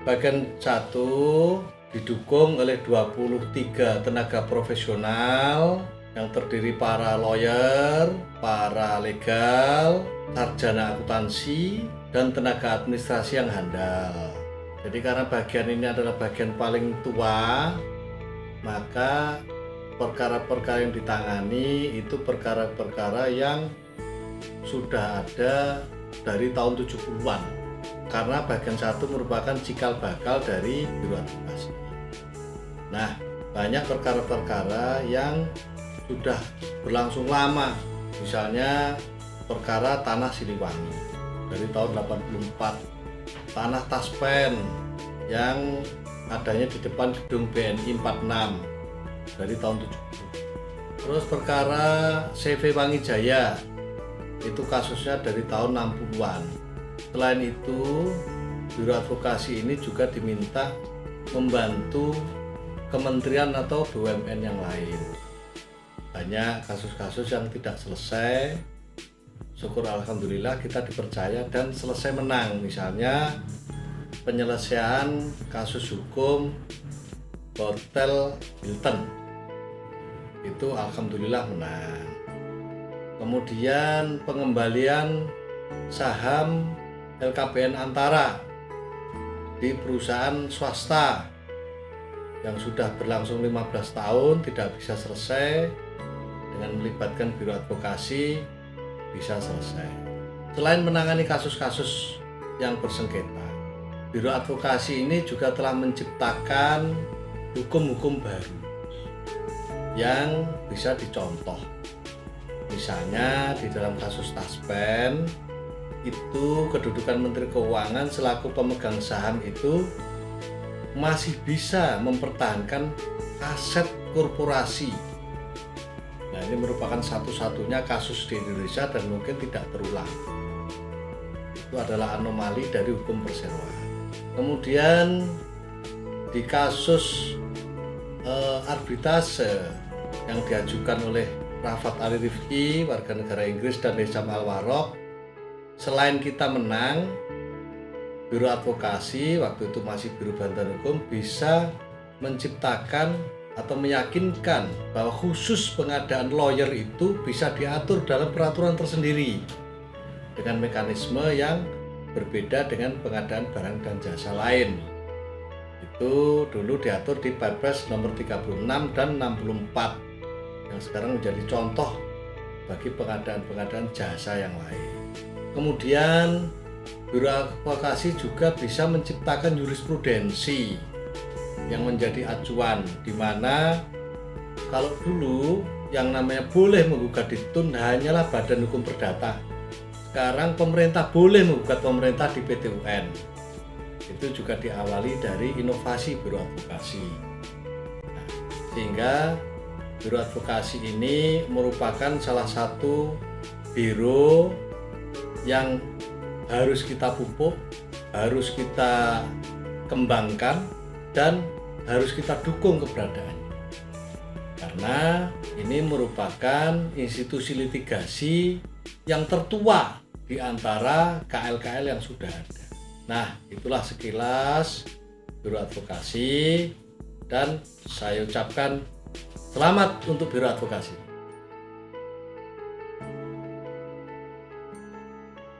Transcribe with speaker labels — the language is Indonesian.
Speaker 1: Bagian 1 didukung oleh 23 tenaga profesional yang terdiri para lawyer, para legal, sarjana akuntansi, dan tenaga administrasi yang handal. Jadi karena bagian ini adalah bagian paling tua, maka perkara-perkara yang ditangani itu perkara-perkara yang sudah ada dari tahun 70-an. Karena bagian 1 merupakan cikal bakal dari Biro Advokasi. Nah, banyak perkara-perkara yang sudah berlangsung lama. Misalnya perkara tanah Siliwangi dari tahun 84, tanah Taspen yang adanya di depan gedung BNI 46 dari tahun 70. Terus perkara CV Wangi Jaya itu kasusnya dari tahun 60-an. Selain itu, Biro Advokasi ini juga diminta membantu kementerian atau BUMN yang lain. Banyak kasus-kasus yang tidak selesai. Syukur alhamdulillah kita dipercaya dan selesai menang. Misalnya penyelesaian kasus hukum Hotel Hilton. Itu alhamdulillah menang. Kemudian pengembalian saham LKBN Antara di perusahaan swasta yang sudah berlangsung 15 tahun tidak bisa selesai, dengan melibatkan Biro Advokasi bisa selesai. Selain menangani kasus-kasus yang bersengketa, Biro Advokasi ini juga telah menciptakan hukum-hukum baru yang bisa dicontoh. Misalnya di dalam kasus Taspen itu kedudukan Menteri Keuangan selaku pemegang saham itu masih bisa mempertahankan aset korporasi. Nah, ini merupakan satu-satunya kasus di Indonesia dan mungkin tidak terulang. Itu adalah anomali dari hukum perseroan. Kemudian di kasus arbitrase yang diajukan oleh Rafat Ali Rifki, warga negara Inggris, dan Hisham Al-Warraq, selain kita menang, Biro Advokasi waktu itu masih Biro Bantuan Hukum bisa menciptakan atau meyakinkan bahwa khusus pengadaan lawyer itu bisa diatur dalam peraturan tersendiri dengan mekanisme yang berbeda dengan pengadaan barang dan jasa lain. Itu dulu diatur di Perpres nomor 36 dan 64 yang sekarang menjadi contoh bagi pengadaan-pengadaan jasa yang lain. Kemudian Biro Advokasi juga bisa menciptakan jurisprudensi yang menjadi acuan, di mana kalau dulu yang namanya boleh menggugat di TUN hanyalah Badan Hukum Perdata. Sekarang pemerintah boleh menggugat pemerintah di PT UN. Itu juga diawali dari inovasi Biro Advokasi. Nah, sehingga Biro Advokasi ini merupakan salah satu biro yang harus kita pupuk, harus kita kembangkan, dan harus kita dukung keberadaannya. Karena ini merupakan institusi litigasi yang tertua di antara KL-KL yang sudah ada. Nah, itulah sekilas Biro Advokasi, dan saya ucapkan selamat untuk Biro Advokasi.